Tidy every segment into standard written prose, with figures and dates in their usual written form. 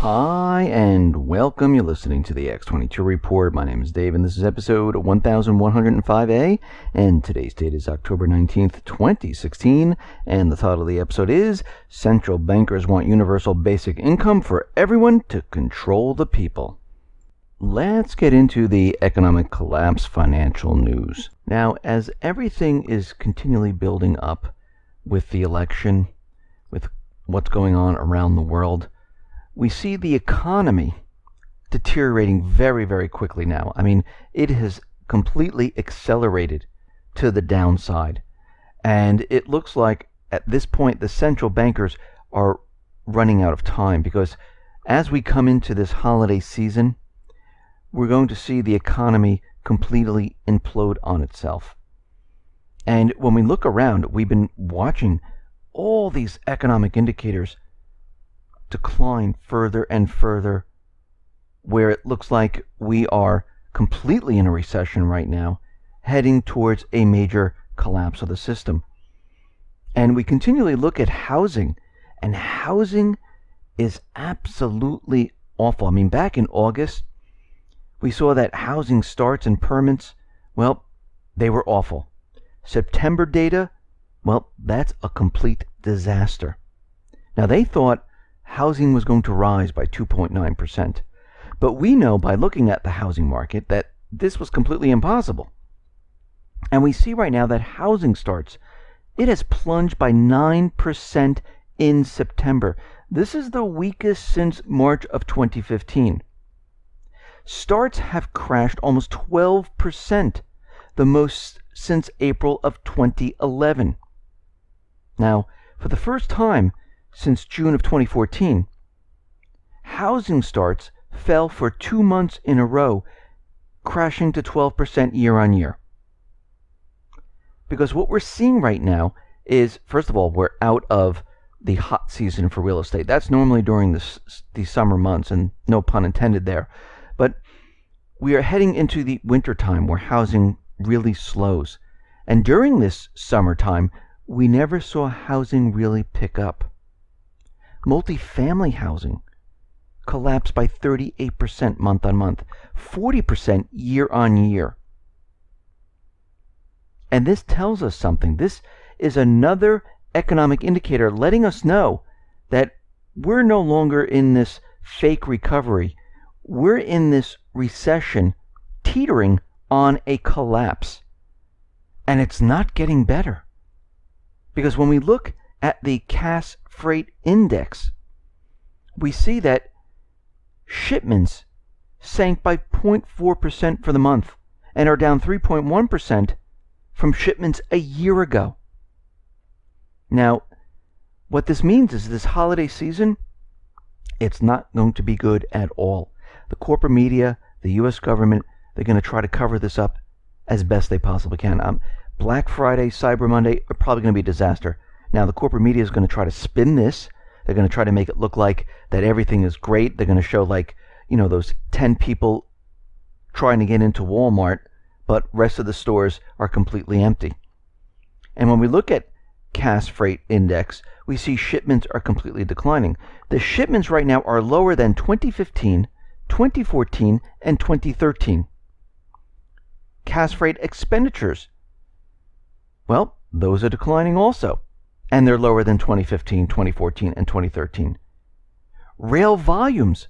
Hi, and welcome. You're listening to the X22 Report. My name is Dave, and this is episode 1105A, and today's date is October 19th, 2016, and the title of the episode is Central Bankers Want Universal Basic Income for Everyone to Control the People. Let's get into the economic collapse financial news. Now, as everything is continually building up with the election, with what's going on around the world, we see the economy deteriorating very, very quickly now. I mean, it has completely accelerated to the downside. And it looks like at this point the central bankers are running out of time, because as we come into this holiday season, we're going to see the economy completely implode on itself. And when we look around, we've been watching all these economic indicators decline further and further, where it looks like we are completely in a recession right now, heading towards a major collapse of the system. And we continually look at housing, and housing is absolutely awful. I mean, back in August, we saw that housing starts and permits, well, they were awful. September data, well, that's a complete disaster. Now, they thought housing was going to rise by 2.9%. But we know by looking at the housing market that this was completely impossible. And we see right now that housing starts, it has plunged by 9% in September. This is the weakest since March of 2015. Starts have crashed almost 12%, the most since April of 2011. Now, for the first time since June of 2014, housing starts fell for 2 months in a row, crashing to 12% year on year. Because what we're seeing right now is, first of all, we're out of the hot season for real estate. That's normally during the summer months, and no pun intended there. But we are heading into the winter time where housing really slows. And during this summertime, we never saw housing really pick up. Multifamily housing collapsed by 38% month on month, 40% year on year. And this tells us something. This is another economic indicator letting us know that we're no longer in this fake recovery. We're in this recession teetering on a collapse. And it's not getting better. Because when we look at the Cass Freight Index, we see that shipments sank by 0.4% for the month and are down 3.1% from shipments a year ago. Now, what this means is this holiday season, it's not going to be good at all. The corporate media, the U.S. government, they're going to try to cover this up as best they possibly can. Black Friday, Cyber Monday are probably going to be a disaster. Now, the corporate media is going to try to spin this. They're going to try to make it look like that everything is great. They're going to show those 10 people trying to get into Walmart, but rest of the stores are completely empty. And when we look at Cass Freight Index, we see shipments are completely declining. The shipments right now are lower than 2015, 2014, and 2013. Cass Freight expenditures, well, those are declining also. And they're lower than 2015, 2014, and 2013. Rail volumes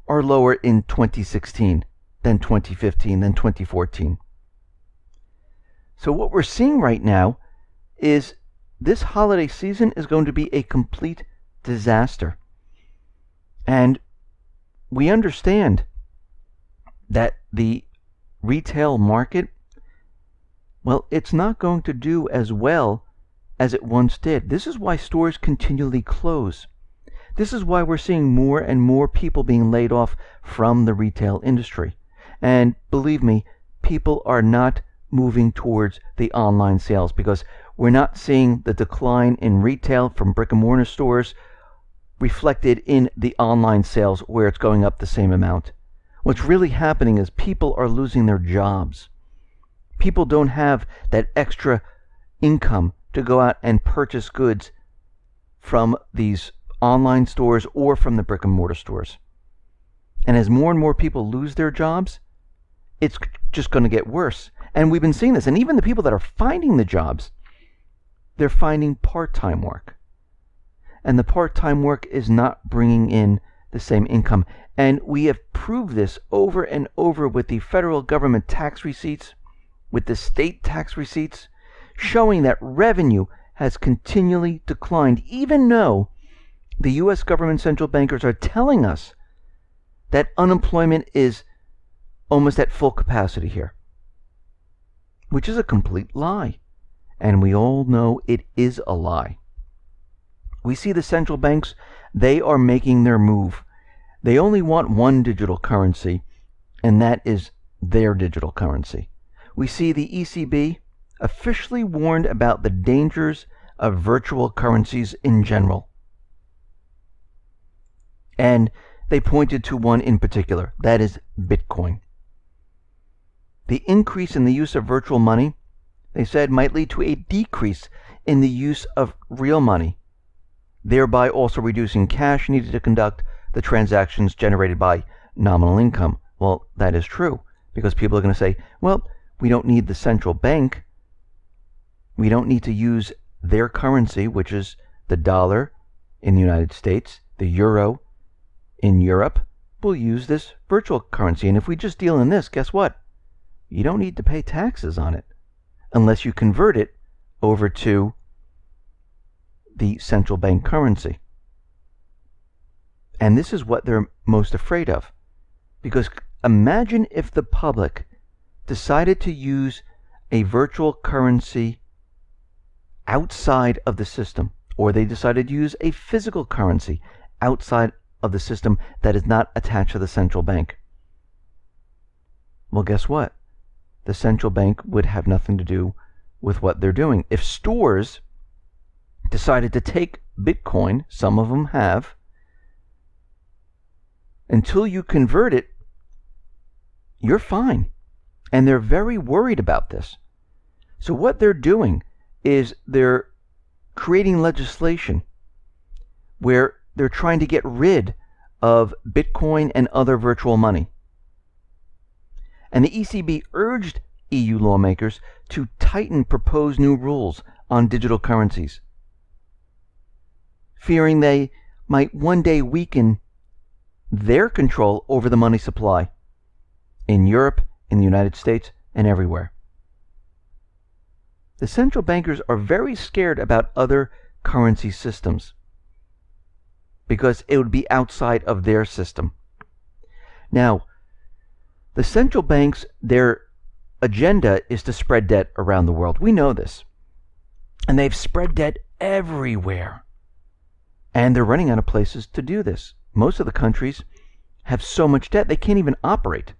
are lower in 2016 than 2015 than 2014. So what we're seeing right now is this holiday season is going to be a complete disaster. And we understand that the retail market, well, it's not going to do as well as it once did. This is why stores continually close. This is why we're seeing more and more people being laid off from the retail industry. And believe me, people are not moving towards the online sales because we're not seeing the decline in retail from brick and mortar stores reflected in the online sales where it's going up the same amount. What's really happening is people are losing their jobs. People don't have that extra income to go out and purchase goods from these online stores or from the brick and mortar stores. And as more and more people lose their jobs, it's just going to get worse. And we've been seeing this. And even the people that are finding the jobs, they're finding part-time work. And the part-time work is not bringing in the same income. And we have proved this over and over with the federal government tax receipts, with the state tax receipts, showing that revenue has continually declined, even though the U.S. government central bankers are telling us that unemployment is almost at full capacity here, which is a complete lie. And we all know it is a lie. We see the central banks, they are making their move. They only want one digital currency, and that is their digital currency. We see the ECB officially warned about the dangers of virtual currencies in general. And they pointed to one in particular, that is Bitcoin. The increase in the use of virtual money, they said, might lead to a decrease in the use of real money, thereby also reducing cash needed to conduct the transactions generated by nominal income. Well, that is true, because people are going to say, well, we don't need the central bank. We don't need to use their currency, which is the dollar in the United States, the euro in Europe. We'll use this virtual currency. And if we just deal in this, guess what? You don't need to pay taxes on it unless you convert it over to the central bank currency. And this is what they're most afraid of. Because imagine if the public decided to use a virtual currency outside of the system, or they decided to use a physical currency outside of the system that is not attached to the central bank. Well, guess what? The central bank would have nothing to do with what they're doing. If stores decided to take Bitcoin, some of them have, until you convert it, you're fine. And they're very worried about this. So what they're doing is they're creating legislation where they're trying to get rid of Bitcoin and other virtual money. And the ECB urged EU lawmakers to tighten proposed new rules on digital currencies, fearing they might one day weaken their control over the money supply in Europe, in the United States, and everywhere. The central bankers are very scared about other currency systems because it would be outside of their system. Now, the central banks, their agenda is to spread debt around the world. We know this. And they've spread debt everywhere. And they're running out of places to do this. Most of the countries have so much debt they can't even operate.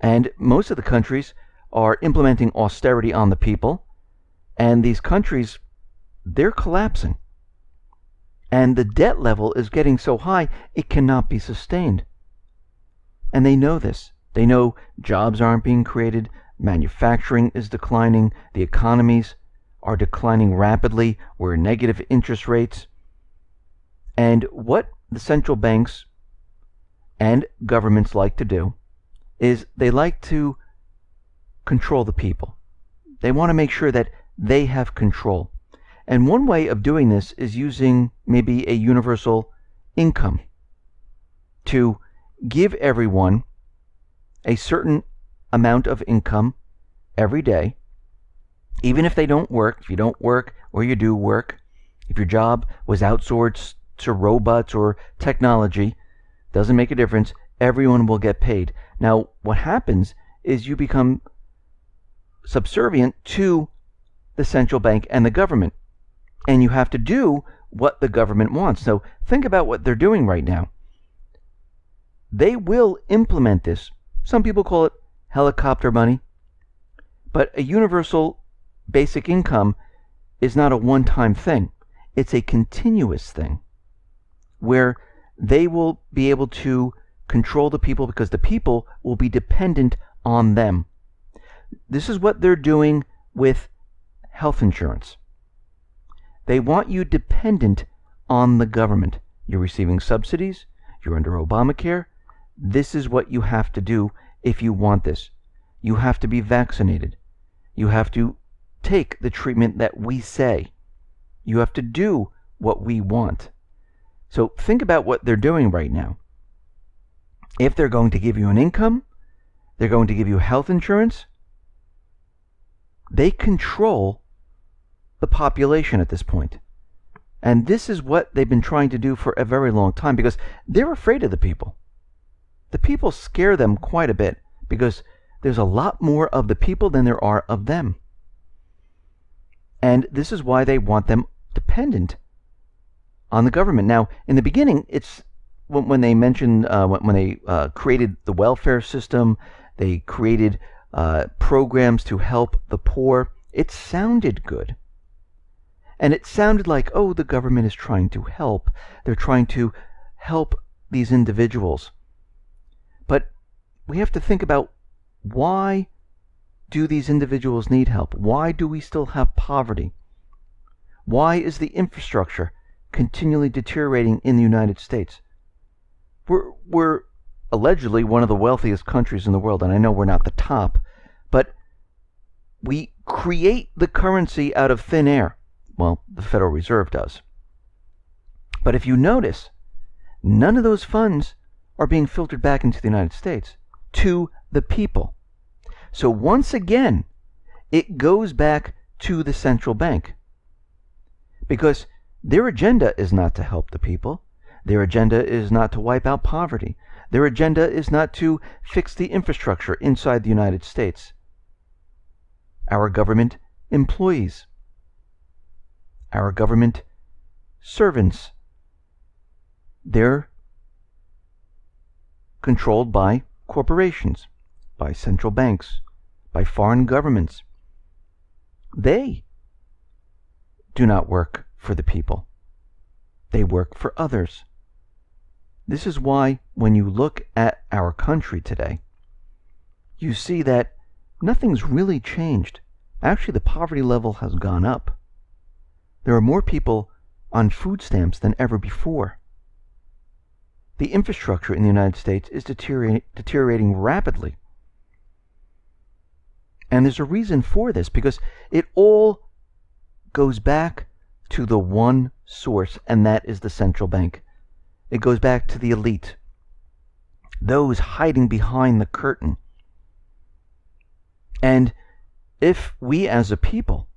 And most of the countries are implementing austerity on the people. And these countries, they're collapsing. And the debt level is getting so high, it cannot be sustained. And they know this. They know jobs aren't being created, manufacturing is declining, the economies are declining rapidly, we're negative interest rates. And what the central banks and governments like to do is they like to control the people. They want to make sure that they have control. And one way of doing this is using maybe a universal income to give everyone a certain amount of income every day, even if they don't work. If you don't work or you do work, if your job was outsourced to robots or technology, doesn't make a difference, everyone will get paid. Now, what happens is you become subservient to the central bank and the government, and you have to do what the government wants. So think about what they're doing right now. They will implement this. Some people call it helicopter money, but a universal basic income is not a one-time thing. It's a continuous thing where they will be able to control the people because the people will be dependent on them. This is what they're doing with health insurance. They want you dependent on the government. You're receiving subsidies, you're under Obamacare, This is what you have to do if you want this. You have to be vaccinated. You have to take the treatment that we say. You have to do what we want. So think about what they're doing right now. If they're going to give you an income, they're going to give you health insurance, they control the population at this point. And this is what they've been trying to do for a very long time because they're afraid of the people. The people scare them quite a bit because there's a lot more of the people than there are of them. And this is why they want them dependent on the government. Now, in the beginning, it's when they mentioned, when they created the welfare system, they created programs to help the poor. It sounded good. And it sounded like, oh, the government is trying to help. They're trying to help these individuals. But we have to think about, why do these individuals need help? Why do we still have poverty? Why is the infrastructure continually deteriorating in the United States? We're allegedly one of the wealthiest countries in the world, and I know we're not the top, but we create the currency out of thin air. Well, the Federal Reserve does. But if you notice, none of those funds are being filtered back into the United States to the people. So once again, it goes back to the central bank. Because their agenda is not to help the people. Their agenda is not to wipe out poverty. Their agenda is not to fix the infrastructure inside the United States. Our government employees, our government servants, they're controlled by corporations, by central banks, by foreign governments. They do not work for the people. They work for others. This is why when you look at our country today, you see that nothing's really changed. Actually, the poverty level has gone up. There are more people on food stamps than ever before. The infrastructure in the United States is deteriorating rapidly. And there's a reason for this, because it all goes back to the one source, and that is the central bank. It goes back to the elite, those hiding behind the curtain. And if we as a people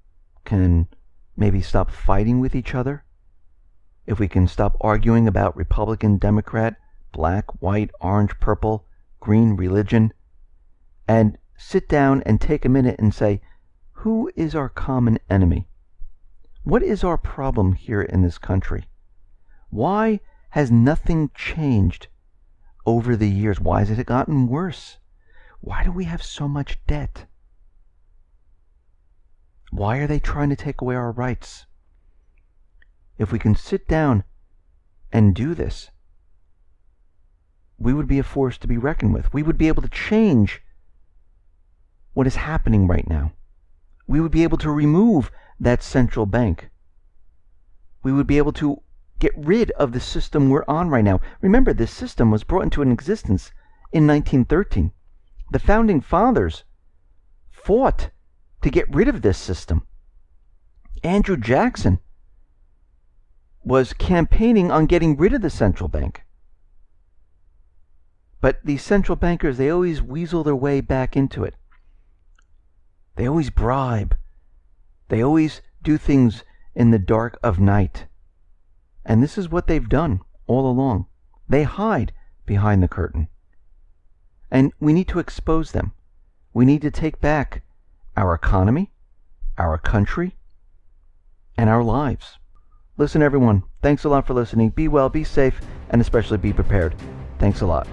can maybe stop fighting with each other, if we can stop arguing about Republican, Democrat, black, white, orange, purple, green, religion, and sit down and take a minute and say, who is our common enemy? What is our problem here in this country? Why has nothing changed over the years? Why has it gotten worse? Why do we have so much debt? Why are they trying to take away our rights? If we can sit down and do this, we would be a force to be reckoned with. We would be able to change what is happening right now. We would be able to remove that central bank. We would be able to get rid of the system we're on right now. Remember, this system was brought into existence in 1913. The founding fathers fought to get rid of this system. Andrew Jackson was campaigning on getting rid of the central bank. But these central bankers, they always weasel their way back into it. They always bribe. They always do things in the dark of night. And this is what they've done all along. They hide behind the curtain. And we need to expose them. We need to take back our economy, our country, and our lives. Listen, everyone, thanks a lot for listening. Be well, be safe, and especially be prepared. Thanks a lot.